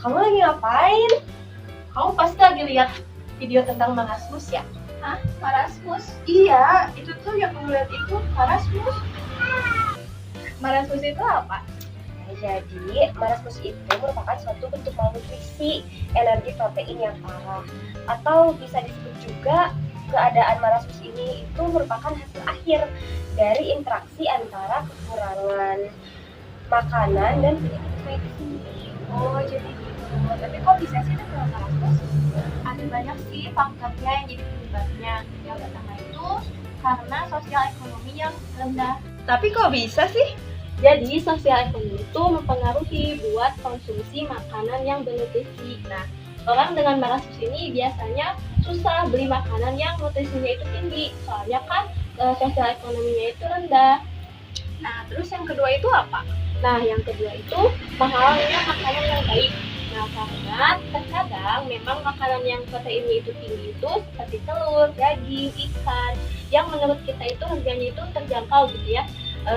Kamu lagi ngapain? Kamu pasti lagi lihat video tentang Marasmus ya? Hah? Marasmus? Iya, itu tuh yang kamu lihat itu Marasmus. Marasmus itu apa? Nah, jadi marasmus itu merupakan suatu bentuk malnutrisi energi protein yang parah, atau bisa disebut juga keadaan marasmus ini itu merupakan hasil akhir dari interaksi antara kekurangan makanan dan penyakit infeksi. Oh, jadi gitu. Tapi kok bisa sih terkena marasmus? Ada banyak sih faktornya yang jadi penyebabnya. Yang pertama itu karena sosial ekonomi yang rendah. Tapi kok bisa sih? Jadi sosial ekonomi itu mempengaruhi buat konsumsi makanan yang bernutrisi. Nah, orang dengan marasmus ini biasanya susah beli makanan yang nutrisinya itu tinggi, soalnya kan sosial ekonominya itu rendah. Nah, terus yang kedua itu apa? Nah, yang kedua itu mahalnya makanan yang baik. Nah, karena terkadang memang makanan yang proteinnya itu tinggi itu seperti telur, daging, ikan, yang menurut kita itu harganya itu terjangkau gitu ya.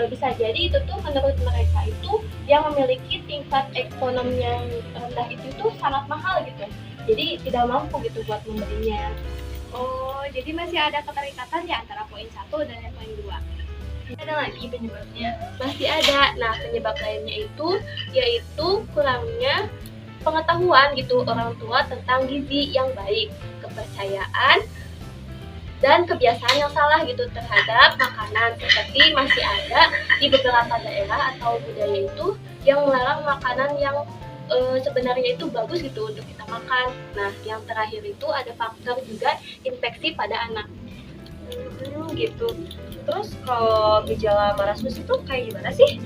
Bisa jadi itu tuh menurut mereka itu yang memiliki tingkat ekonomi yang rendah itu tuh sangat mahal gitu, jadi tidak mampu gitu buat membelinya. Oh, jadi masih ada keterikatan ya antara poin 1 dan yang poin 2. Ada lagi penyebabnya? Masih ada. Nah, penyebab lainnya itu yaitu kurangnya pengetahuan gitu orang tua tentang gizi yang baik, kepercayaan dan kebiasaan yang salah gitu terhadap makanan, seperti masih ada di beberapa daerah atau budaya itu yang melarang makanan yang sebenarnya itu bagus gitu untuk kita makan. Nah, yang terakhir itu ada faktor juga infeksi pada anak. Gitu. Terus kalau gejala marasmus itu kayak gimana sih?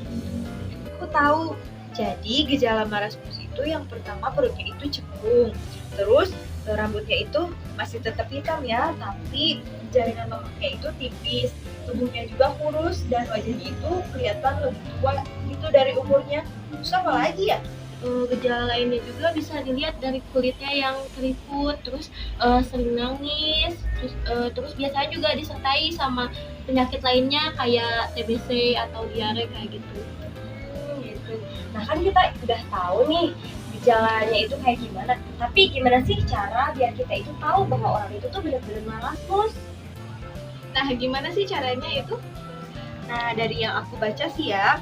Aku tahu. Jadi gejala marasmus itu yang pertama perutnya itu cembung. Terus rambutnya itu masih tetap hitam ya, tapi jaringan lemaknya itu tipis. Tubuhnya juga kurus dan wajahnya itu kelihatan lebih tua gitu dari umurnya. Terus apa lagi ya? Gejala lainnya juga bisa dilihat dari kulitnya yang keriput, terus sering nangis, terus biasanya juga disertai sama penyakit lainnya kayak TBC atau diare kayak gitu. Gitu. Nah kan kita udah tahu nih gejalanya itu kayak gimana. Tapi gimana sih cara biar kita itu tahu bahwa orang itu tuh benar-benar marasmus? Nah, gimana sih caranya itu? Nah, dari yang aku baca sih ya,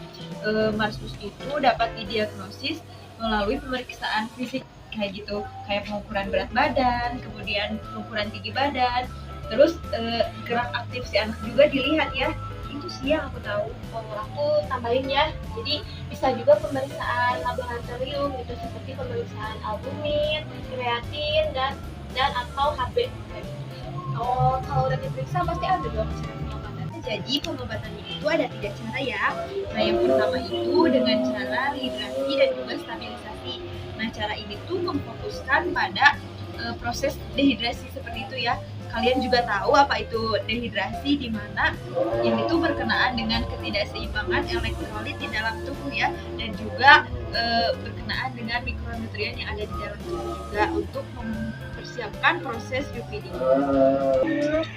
marasmus itu dapat didiagnosis melalui pemeriksaan fisik kayak gitu, kayak pengukuran berat badan, kemudian pengukuran tinggi badan, terus gerak aktif si anak juga dilihat ya. Itu sih yang aku tahu. Aku tambahin ya, jadi bisa juga pemeriksaan laboratorium gitu seperti pemeriksaan albumin, kreatin dan atau HB. Oh, kalau udah diperiksa pasti ada dong cara pengobatannya. Jadi pengobatannya itu ada 3 cara ya. Nah, yang pertama itu dengan cara rehidrasi dan juga stabilisasi. Nah, cara ini tuh memfokuskan pada proses dehidrasi seperti itu ya. Kalian juga tahu apa itu dehidrasi, di mana ini tuh berkenaan dengan ketidakseimbangan elektrolit di dalam tubuh ya, dan juga berkenaan dengan mikronutrien yang ada di dalam tubuh juga untuk mempersiapkan proses UPD.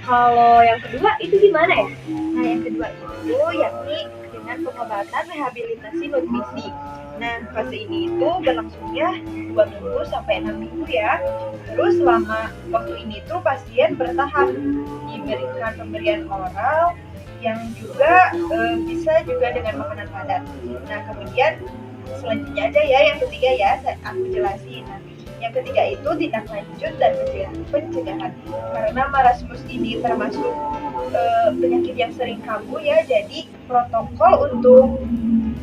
Kalau yang kedua itu gimana ya? Nah, yang kedua itu yakni dengan pengobatan rehabilitasi nutrisi. Nah, fase ini itu berlangsungnya 2 minggu sampai 6 minggu ya. Terus selama waktu ini tuh pasien bertahap diberikan pemberian oral yang juga bisa juga dengan makanan padat. Nah, kemudian selanjutnya aja ya yang ketiga ya, aku jelasin. Nah, yang ketiga itu tindak lanjut dan pencegahan. Karena marasmus ini termasuk penyakit yang sering kambuh ya, jadi protokol untuk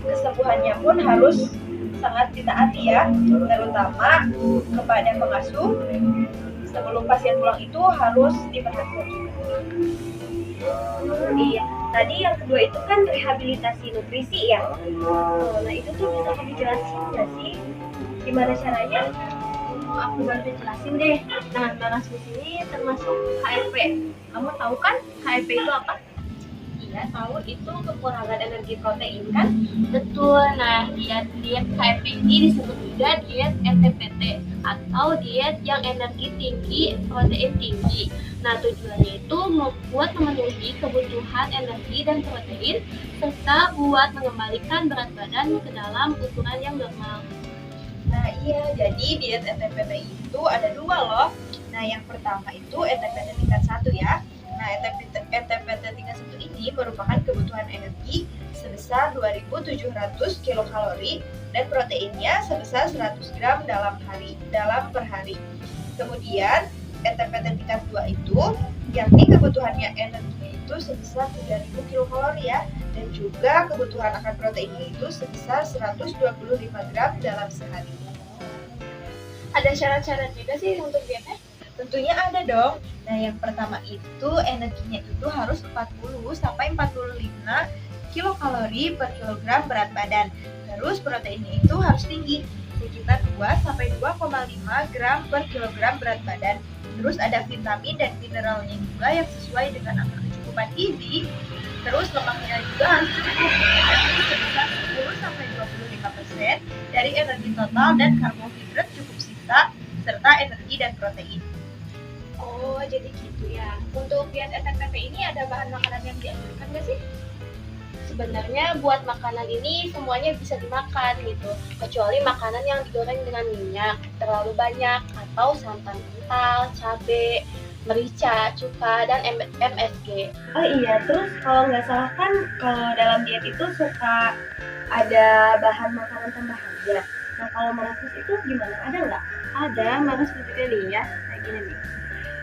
kesembuhannya pun harus sangat ditaati ya, terutama kepada pengasuh. Sebelum pasien pulang itu harus diperhatikan juga. Iya, tadi yang kedua itu kan rehabilitasi nutrisi ya. Nah itu tuh bisa kamu jelasin nggak sih gimana caranya? Aku bantu jelasin deh. Nah, marasmus ini termasuk HRP. Kamu tahu kan HRP itu apa? Iya tahu, itu kekurangan energi protein kan? Betul. Nah, diet HRP ini disebut juga diet NTPT atau diet yang energi tinggi, protein tinggi. Nah, tujuannya itu buat memenuhi kebutuhan energi dan protein serta buat mengembalikan berat badan ke dalam ukuran yang normal. Nah Iya, jadi diet ETPT itu ada dua loh. Nah, yang pertama itu ETPT tingkat 1 ya. Nah, ETPT tingkat 1 ini merupakan kebutuhan energi sebesar 2.700 kilokalori dan proteinnya sebesar 100 gram dalam per hari. Kemudian ETPT tingkat 2 itu yakni kebutuhannya energinya itu sebesar 3.000 kilokalori ya, dan juga kebutuhan akan proteinnya itu sebesar 125 gram dalam sehari. Ada syarat-syarat juga sih untuk dietnya? Tentunya ada dong. Nah, yang pertama itu energinya itu harus 40 sampai 45 kilokalori per kilogram berat badan. Terus proteinnya itu harus tinggi, sekitar 2 sampai 2,5 gram per kilogram berat badan. Terus ada vitamin dan mineralnya juga yang sesuai dengan angka kecukupan gizi. Terus lemaknya juga harus cukup, yakni sebesar 10 sampai 25% dari energi total, dan karbohidrat cukup sisa serta energi dan protein. Oh, jadi gitu ya. Untuk diet ETPT ini ada bahan makanan yang dianjurkan nggak sih? Sebenarnya buat makanan ini semuanya bisa dimakan gitu, kecuali makanan yang digoreng dengan minyak terlalu banyak atau santan kental, cabai, merica, cuka, dan MSG. Oh iya, terus kalau nggak salah kan kalau dalam diet itu suka ada bahan makanan tambahannya. Nah kalau merasus itu gimana? Ada nggak? Ada marus juga nih ya, kayak gini nih.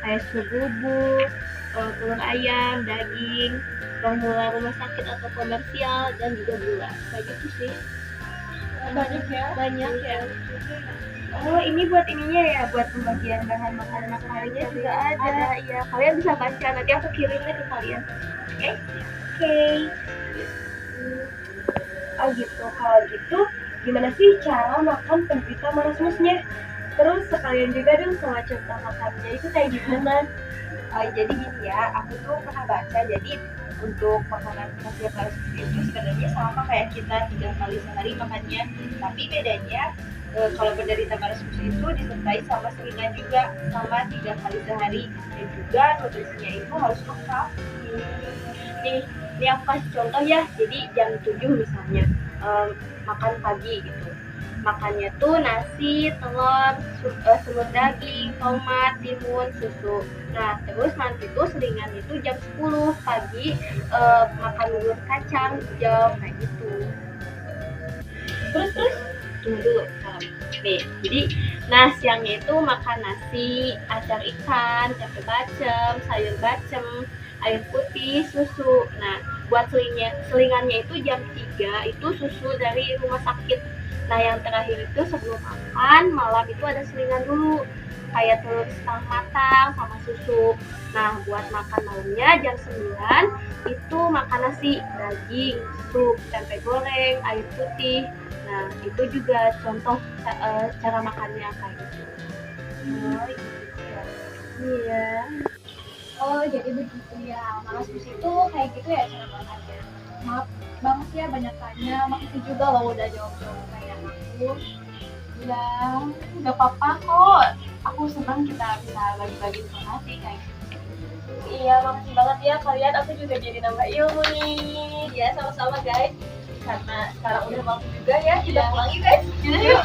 Kayak sup bubuk, telur ayam, daging, formula rumah sakit atau komersial, dan juga gula. Kayak gitu sih. Banyak ya? Banyak ya. Oh ini buat ininya ya, buat pembagian bahan makanan makanannya juga ada. Iya, kalian bisa baca, nanti aku kirim deh ke kalian. Oke. Oh gitu, kalau gitu gimana sih cara makan penderita marasmusnya? Terus sekalian juga dong sama contoh makannya itu kayak gimana? Jadi gini ya, aku tuh pernah baca, jadi untuk makanan khasiat marasmus itu sebenarnya sama kayak kita 3 kali sehari makannya, tapi bedanya kalau penderita marasmus itu disertai sama selingan juga sama 3 kali sehari, dan juga nutrisinya itu harus lengkap. Ini aku kasih contoh ya. Jadi jam 7 misalnya makan pagi gitu. Makannya tuh nasi, telur, semur daging, tomat, timun, susu. Nah, terus nanti tuh selingan itu jam 10 pagi makan bubur kacang hijau kayak gitu. Terus tunggu dulu. Nih, jadi siangnya itu makan nasi, acar ikan, tempe bacem, sayur bacem, air putih, susu. Nah, buat selingannya itu jam 3 itu susu dari rumah sakit. Nah, yang terakhir itu sebelum makan malam itu ada selingan dulu, kayak telur setengah matang sama susu. Nah, buat makan malamnya jam 9 itu makan nasi, daging, sup, tempe goreng, air putih. Nah, itu juga contoh cara makannya kayak gitu. Oh gitu ya. Iya. Oh, jadi begitu ya. Marasmus itu kayak gitu ya cara makannya. Maaf banget ya banyak tanya. Makasih juga loh udah jawab-jawab kayak aku. Ya, nggak apa-apa kok. Aku senang kita bisa bagi-bagi informasi kayak gitu. Iya, makasih banget ya kalian. Aku juga jadi nambah ilmu nih. Ya, sama-sama guys. Karena sekarang udah waktu juga ya, kita pulang yuk guys. Yuk.